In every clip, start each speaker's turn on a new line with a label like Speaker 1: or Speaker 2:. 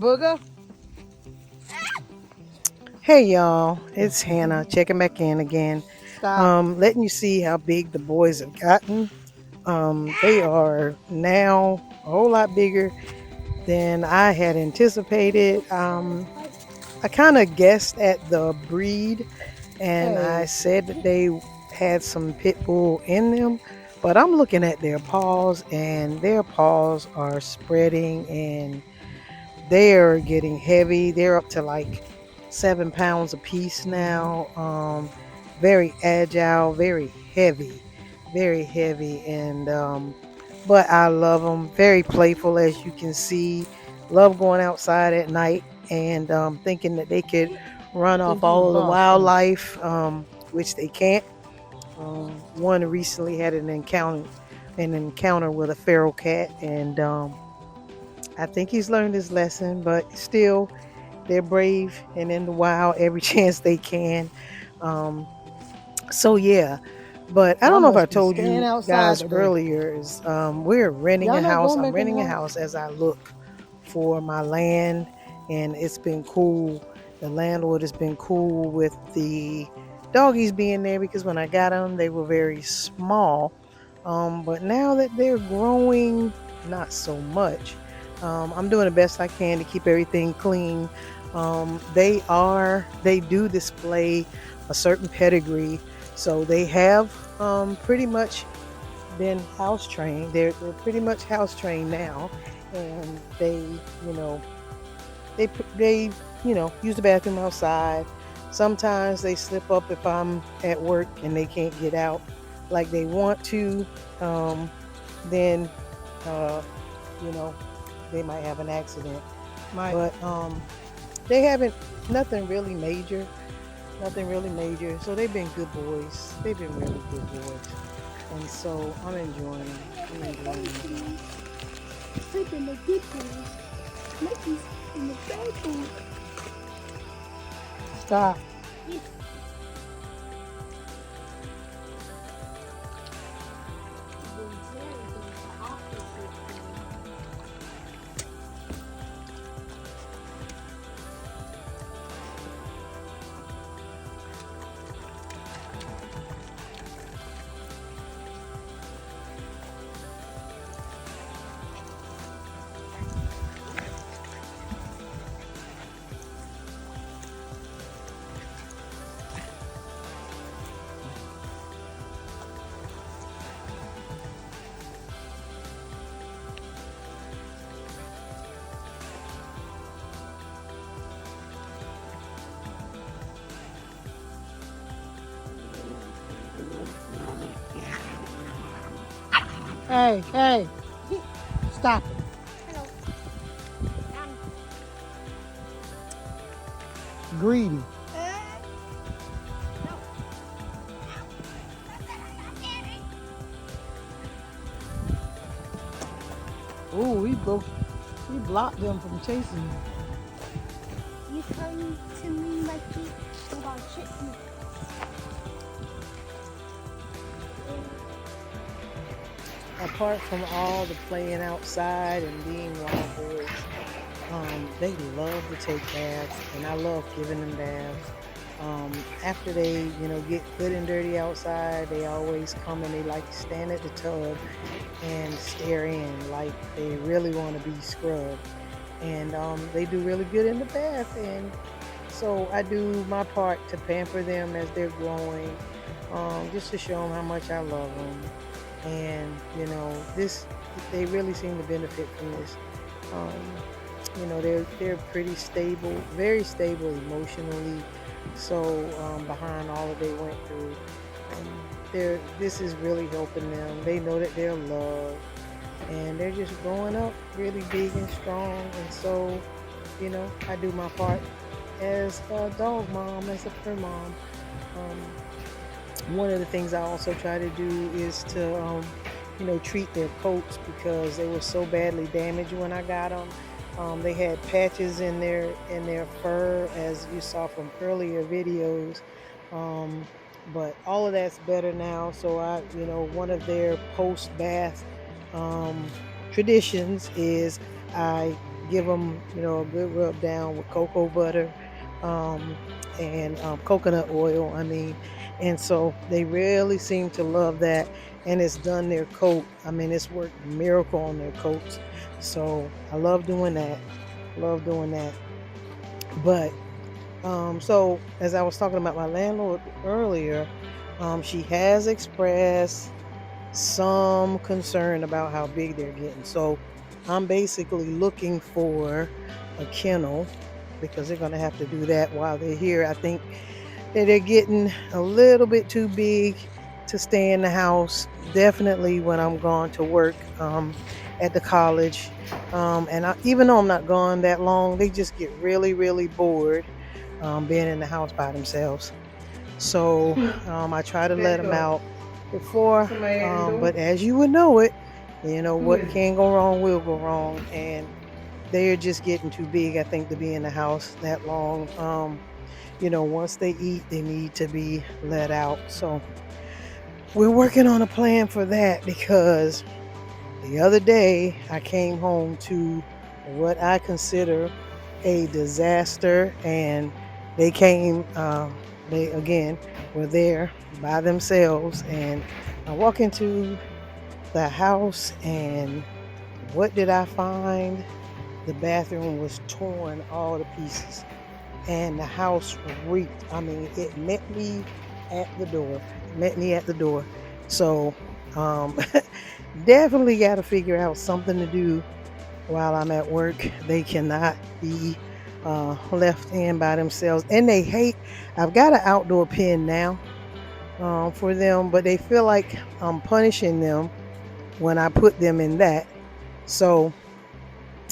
Speaker 1: Booger.
Speaker 2: Hey y'all, it's Hannah checking back in again.
Speaker 1: Stop.
Speaker 2: Letting you see how big the boys have gotten. They are now a whole lot bigger than I had anticipated. I kind of guessed at the breed and I
Speaker 1: Hey.
Speaker 2: said that they had some pit bull in them, but I'm looking at their paws and their paws are spreading and they're getting heavy. They're up to like 7 pounds a piece now. Very agile, very heavy, and but I love them. Very playful, as you can see. Love going outside at night and thinking that they could run
Speaker 1: I
Speaker 2: off
Speaker 1: think he's
Speaker 2: all of the
Speaker 1: barking.
Speaker 2: wildlife, which they can't. One recently had an encounter with a feral cat, and I think he's learned his lesson, but still, they're brave and in the wild every chance they can. Um, so yeah, but I
Speaker 1: Y'all
Speaker 2: don't know if I
Speaker 1: must be
Speaker 2: told
Speaker 1: staying
Speaker 2: you
Speaker 1: outside
Speaker 2: guys
Speaker 1: today.
Speaker 2: earlier. Is we're renting
Speaker 1: Y'all
Speaker 2: a
Speaker 1: not
Speaker 2: house.
Speaker 1: going
Speaker 2: I'm
Speaker 1: back in the
Speaker 2: renting a
Speaker 1: house?
Speaker 2: house as I look for my land, and it's been cool. The landlord has been cool with the doggies being there because when I got them, they were very small. But now that they're growing, not so much. I'm doing the best I can to keep everything clean. They do display a certain pedigree, so they have pretty much been house trained. They're pretty much house trained now, and you know, they use the bathroom outside. Sometimes they slip up if I'm at work and they can't get out like they want to. Um, then uh, you know, they might have an accident.
Speaker 1: My
Speaker 2: But they haven't nothing really major. Nothing really major. So they've been good boys. They've been really good boys. And so I'm enjoying them. I'm enjoying them a lot.
Speaker 3: Sleep in the good boy. Mikey's in the bad boy.
Speaker 1: stop. Hey, hey. Stop it.
Speaker 3: Hello. Um,
Speaker 1: Greedy.
Speaker 3: no.
Speaker 1: Oh, we blocked them from chasing you.
Speaker 3: You come to me, Mikey. I'm gonna trick you.
Speaker 2: Apart from all the playing outside and being wild boys, they love to take baths, and I love giving them baths. After they, get good and dirty outside, they always come and they like to stand at the tub and stare in like they really want to be scrubbed. And they do really good in the bath. And so I do my part to pamper them as they're growing, just to show them how much I love them. And this they really seem to benefit from this. They're pretty stable, very stable emotionally. So behind all that they went through, this is really helping them. They know that they're loved, and they're just growing up really big and strong. And so, I do my part as a dog mom, as a fur mom. One of the things I also try to do is to, treat their coats because they were so badly damaged when I got them. They had patches in their fur, as you saw from earlier videos. Um, but all of that's better now. So one of their post bath um, traditions is I give them, a good rub down with cocoa butter um, and coconut oil. I mean, and so they really seem to love that, and it's done their coat. I mean, it's worked a miracle on their coats. So I love doing that. Love doing that. But so as I was talking about my landlord earlier, she has expressed some concern about how big they're getting. So I'm basically looking for a kennel because they're going to have to do that while they're here. I think that they're getting a little bit too big to stay in the house. Definitely when I'm gone to work at the college. Even though I'm not gone that long, they just get really, really bored being in the house by themselves. So I try to let them out before, but as you would know it, what can go wrong will go wrong, and they're just getting too big, I think, to be in the house that long. Once they eat, they need to be let out. So we're working on a plan for that because the other day I came home to what I consider a disaster, and they came, they again were there by themselves, and I walk into the house, and what did I find? The bathroom was torn all to pieces, and the house reeked. I mean, it met me at the door. It met me at the door. So, definitely got to figure out something to do while I'm at work. They cannot be left in by themselves, and they hate. I've got an outdoor pen now for them, but they feel like I'm punishing them when I put them in that. So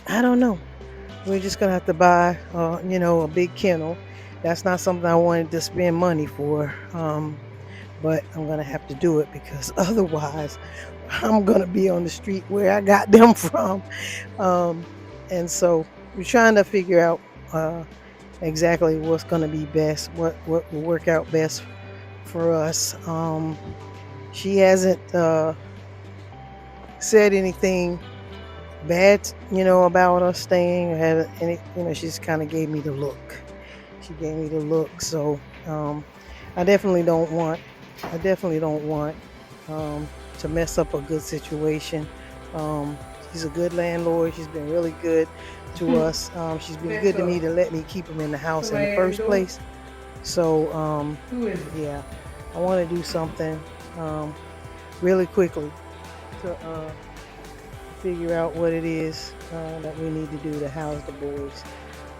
Speaker 2: I don't know. We're just gonna have to buy, a big kennel. That's not something I wanted to spend money for, but I'm gonna have to do it because otherwise, I'm gonna be on the street where I got them from. Um, and so we're trying to figure out exactly what's gonna be best, what will work out best for us. She hasn't said anything bad, about us staying. Or had any, she just kind of gave me the look. She gave me the look. So I definitely don't want. To mess up a good situation. She's a good landlord. She's been really good to us. She's been good to me to let me keep them in the house in the first place. So yeah, I want to do something really quickly to figure out what it is that we need to do to house the boys.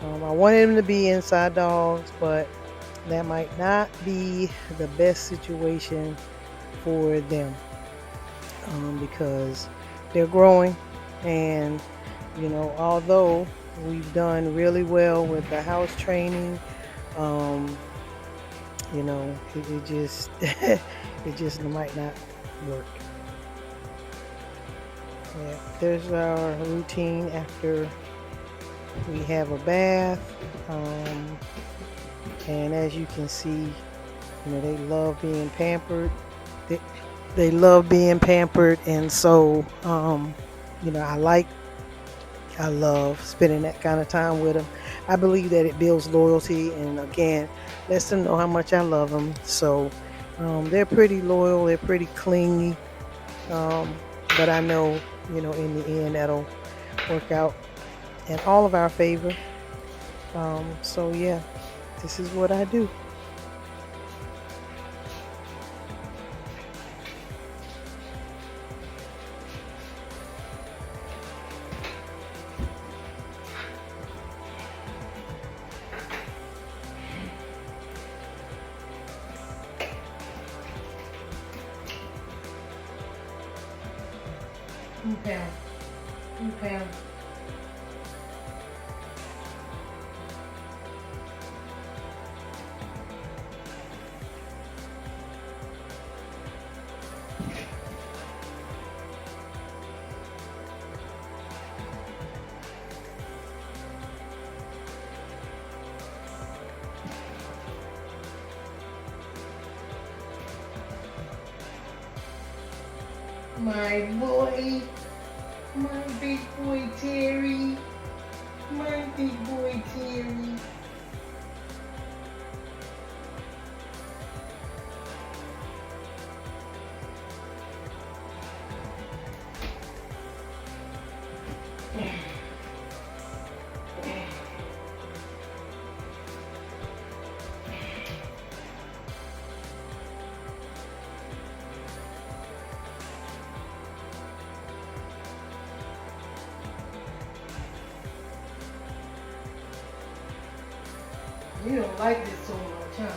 Speaker 2: I wanted them to be inside dogs, but that might not be the best situation for them because they're growing, and although we've done really well with the house training, it just it just might not work. Yeah, there's our routine after we have a bath, and as you can see, they love being pampered. They love being pampered, and so I love spending that kind of time with them. I believe that it builds loyalty, and again, lets them know how much I love them. So they're pretty loyal, they're pretty clingy, but I know, in the end, that'll work out in all of our favor. So yeah, this is what I do. Pound. My boy, my big boy Terry.
Speaker 1: My big boy Terry. You don't like this so much, huh?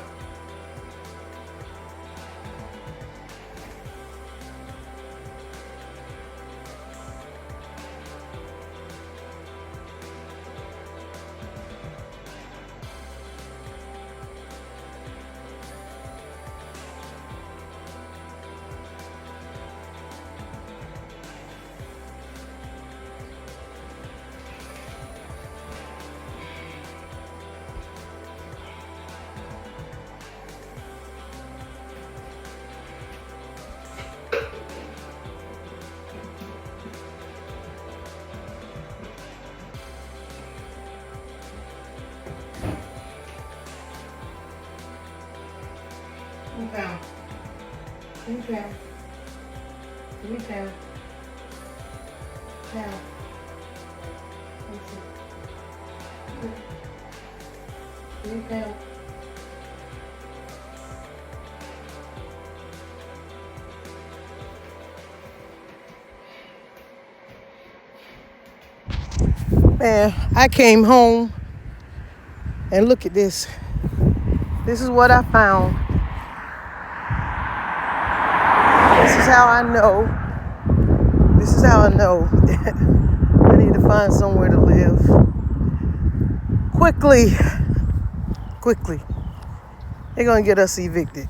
Speaker 1: Give me pound. Give me pound. Give me pound. Pound. Let's see. Give me pound. Man, I came home and look at this. This is what I found. This is how I know. This is how I know. I need to find somewhere to live. Quickly. They're gonna get us evicted.